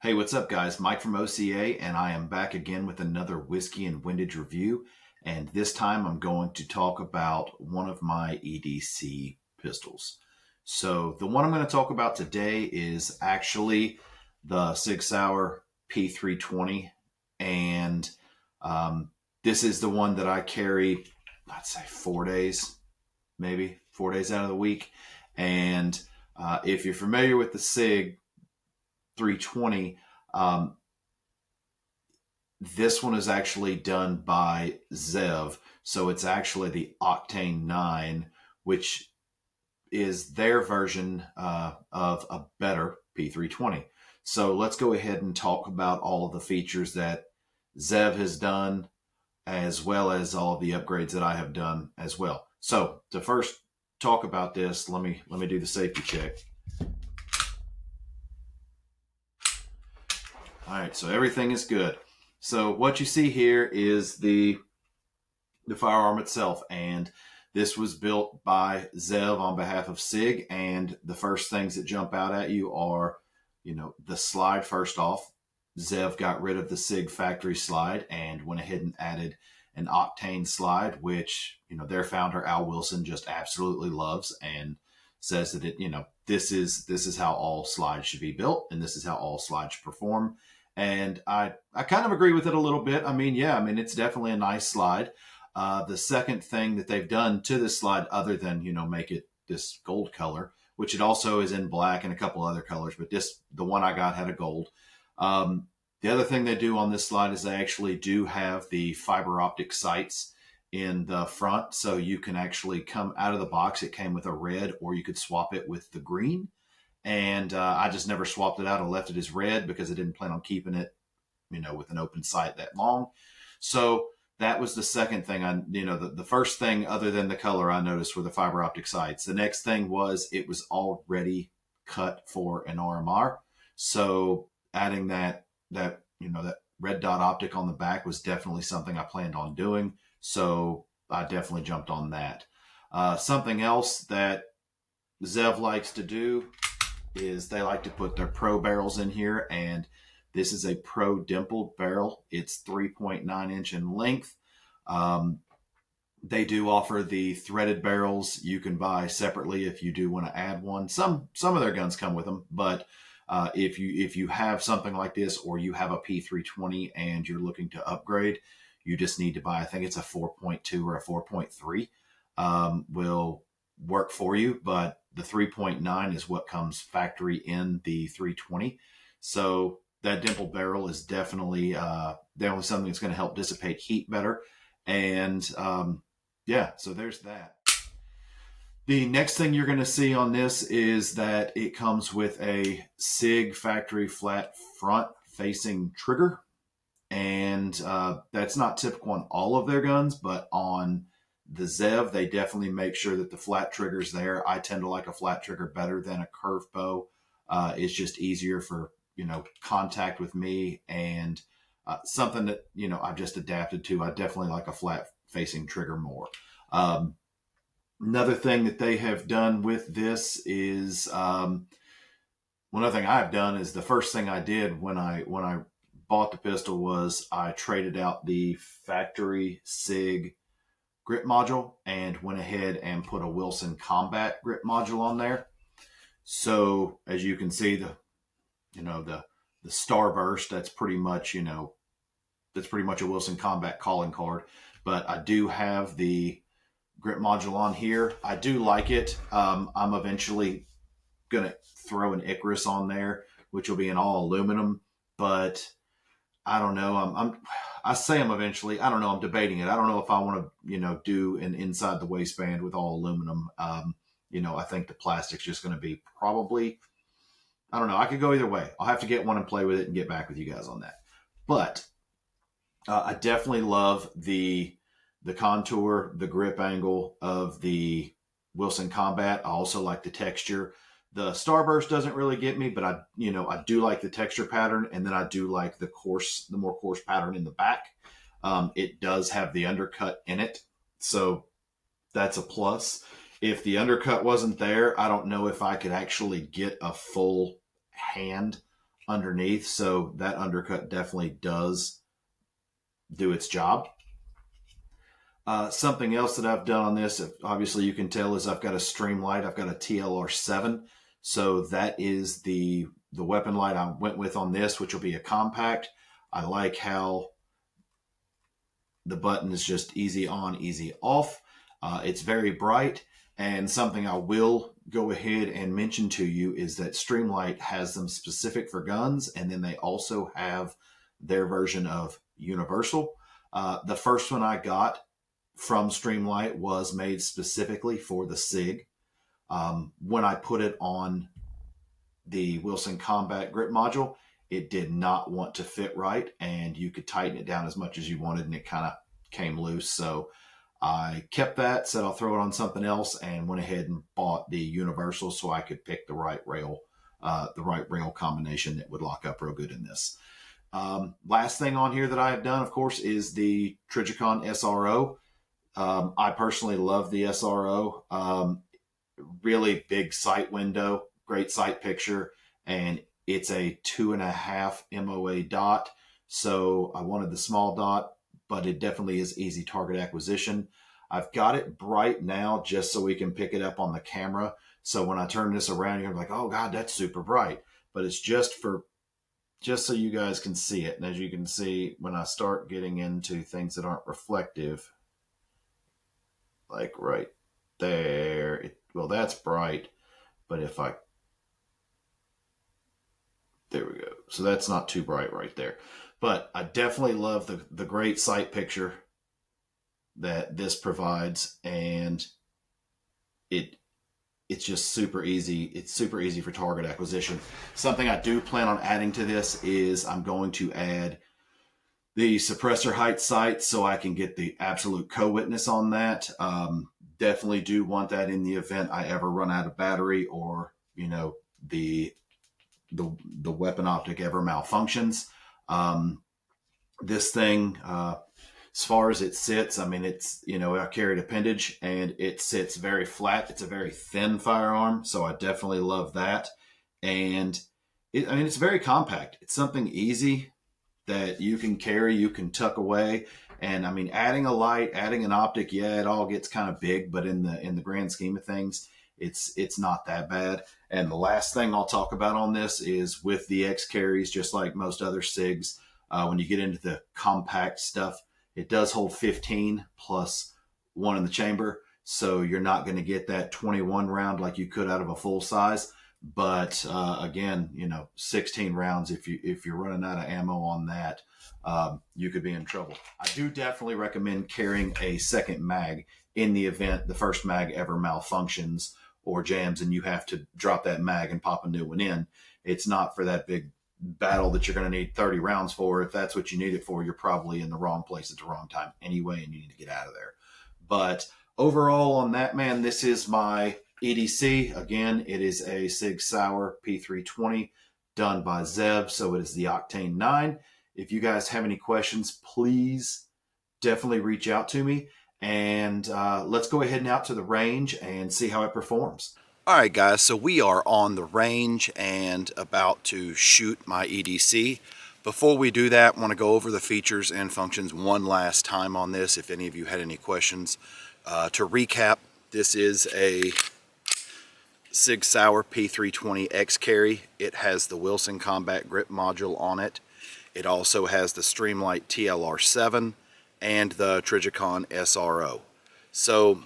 Hey, what's up, guys? Mike from OCA, and I am back again with another whiskey and windage review. And this time I'm going to talk about one of my EDC pistols. So the one I'm going to talk about today is actually the Sig Sauer P320. And this is the one that I carry, I'd say 4 days, maybe 4 days out of the week. And if you're familiar with the Sig 320, this one is actually done by Zev. So it's actually the Octane9, which is their version of a better P320. So let's go ahead and talk about all of the features that Zev has done, as well as all of the upgrades that I have done as well. So to first talk about this, let me do the safety check. All right, so everything is good. So what you see here is the firearm itself, and this was built by Zev on behalf of Sig. And the first things that jump out at you are, the slide. First off, Zev got rid of the Sig factory slide and went ahead and added an Octane slide, which, their founder Al Wilson just absolutely loves and says that this is how all slides should be built, and this is how all slides should perform. And I kind of agree with it a little bit. It's definitely a nice slide. The second thing that they've done to this slide, other than, make it this gold color, which it also is in black and a couple other colors, but the one I got had a gold. The other thing they do on this slide is they actually do have the fiber optic sights in the front. So you can actually come out of the box. It came with a red, or you could swap it with the green. And I just never swapped it out and left it as red because I didn't plan on keeping it, with an open sight that long. So that was the second thing. The first thing other than the color I noticed were the fiber optic sights. The next thing was it was already cut for an RMR. So adding that red dot optic on the back was definitely something I planned on doing. So I definitely jumped on that. Something else that Zev likes to do is they like to put their pro barrels in here, and this is a pro dimpled barrel. It's 3.9 inch in length. They do offer the threaded barrels you can buy separately if you do want to add one. Some of their guns come with them, but if you have something like this, or you have a P320 and you're looking to upgrade, you just need to buy, I think it's a 4.2 or a 4.3 will work for you, but the 3.9 is what comes factory in the 320. So that dimple barrel is definitely something that's going to help dissipate heat better. And so there's that. The next thing you're going to see on this is that it comes with a Sig factory flat front facing trigger. And that's not typical on all of their guns, but on the Zev, they definitely make sure that the flat trigger's there. I tend to like a flat trigger better than a curved bow. It's just easier for, contact with me, and something that, I've just adapted to. I definitely like a flat facing trigger more. Another thing that they have done with this is, one other thing I've done is the first thing I did when I bought the pistol was I traded out the factory Sig grip module and went ahead and put a Wilson Combat grip module on there. So as you can see, the Starburst, that's pretty much a Wilson Combat calling card. But I do have the grip module on here. I do like it. I'm eventually gonna throw an Icarus on there, which will be an all aluminum, but I don't know. I say I'm eventually. I don't know. I'm debating it. I don't know if I want to, do an inside the waistband with all aluminum. I think the plastic's just going to be probably, I don't know. I could go either way. I'll have to get one and play with it and get back with you guys on that. But I definitely love the contour, the grip angle of the Wilson Combat. I also like the texture. The Starburst doesn't really get me, but I do like the texture pattern, and then I do like the more coarse pattern in the back. It does have the undercut in it, so that's a plus. If the undercut wasn't there, I don't know if I could actually get a full hand underneath, so that undercut definitely does do its job. Something else that I've done on this, obviously you can tell, is I've got a stream light. I've got a TLR7, so that is the weapon light I went with on this, which will be a compact. I like how the button is just easy on, easy off. It's very bright, and something I will go ahead and mention to you is that Streamlight has them specific for guns, and then they also have their version of universal. The first one I got from Streamlight was made specifically for the Sig. When I put it on the Wilson Combat Grip Module, it did not want to fit right, and you could tighten it down as much as you wanted, and it kind of came loose. So I kept that, said I'll throw it on something else, and went ahead and bought the universal so I could pick the right rail combination that would lock up real good in this. Last thing on here that I have done, of course, is the Trijicon SRO. I personally love the SRO. Really big sight window, great sight picture, and it's a 2.5 MOA dot. So I wanted the small dot, but it definitely is easy target acquisition. I've got it bright now just so we can pick it up on the camera. So when I turn this around, you're like, oh God, that's super bright. But it's just so you guys can see it. And as you can see, when I start getting into things that aren't reflective, like right there, well, that's bright. But if there we go. So that's not too bright right there. But I definitely love the great sight picture that this provides, and it's just super easy. It's super easy for target acquisition. Something I do plan on adding to this is I'm going to add the suppressor height sight so I can get the absolute co-witness on that. Definitely do want that in the event I ever run out of battery, or the weapon optic ever malfunctions. This thing, as far as it sits, I mean, it's, I carried appendage and it sits very flat. It's a very thin firearm, so I definitely love that. And it's very compact. It's something easy that you can carry, you can tuck away. And I mean, adding a light, adding an optic, yeah, it all gets kind of big, but in the grand scheme of things, it's not that bad. And the last thing I'll talk about on this is with the XCarries, just like most other SIGs, when you get into the compact stuff, it does hold 15 plus one in the chamber. So you're not going to get that 21 round like you could out of a full size. But again, 16 rounds, if you're running out of ammo on that, you could be in trouble. I do definitely recommend carrying a second mag in the event the first mag ever malfunctions or jams and you have to drop that mag and pop a new one in. It's not for that big battle that you're going to need 30 rounds for. If that's what you need it for, you're probably in the wrong place at the wrong time anyway, and you need to get out of there. But overall on that, man, this is my EDC. Again, it is a Sig Sauer P320 done by Zev, so it is the Octane9. If you guys have any questions, please definitely reach out to me, and let's go ahead and out to the range and see how it performs. All right, guys, so we are on the range and about to shoot my EDC. Before we do that, I want to go over the features and functions one last time on this, if any of you had any questions. To recap, this is a Sig Sauer P320 XCarry. It has the Wilson Combat Grip Module on it. It also has the Streamlight TLR7 and the Trijicon SRO. So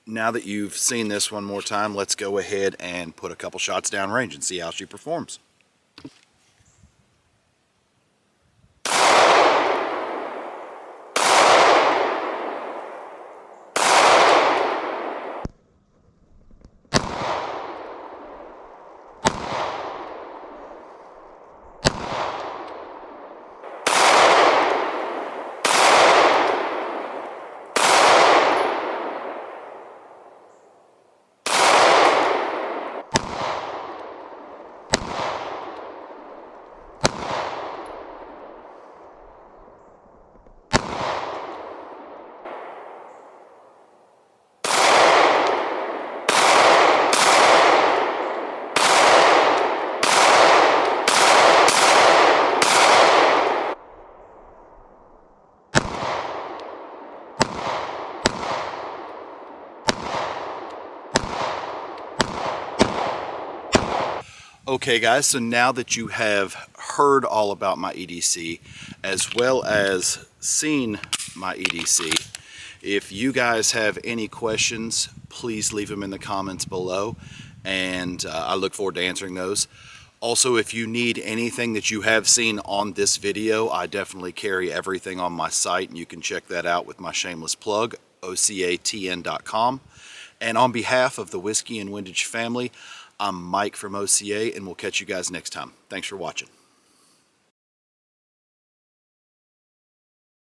now that you've seen this one more time, let's go ahead and put a couple shots downrange and see how she performs. Okay guys, so now that you have heard all about my EDC as well as seen my EDC, if you guys have any questions, please leave them in the comments below, and I look forward to answering those. Also, if you need anything that you have seen on this video, I definitely carry everything on my site, and you can check that out with my shameless plug, OCATN.com. And on behalf of the Whiskey and Windage family, I'm Mike from OCA, and we'll catch you guys next time. Thanks for watching.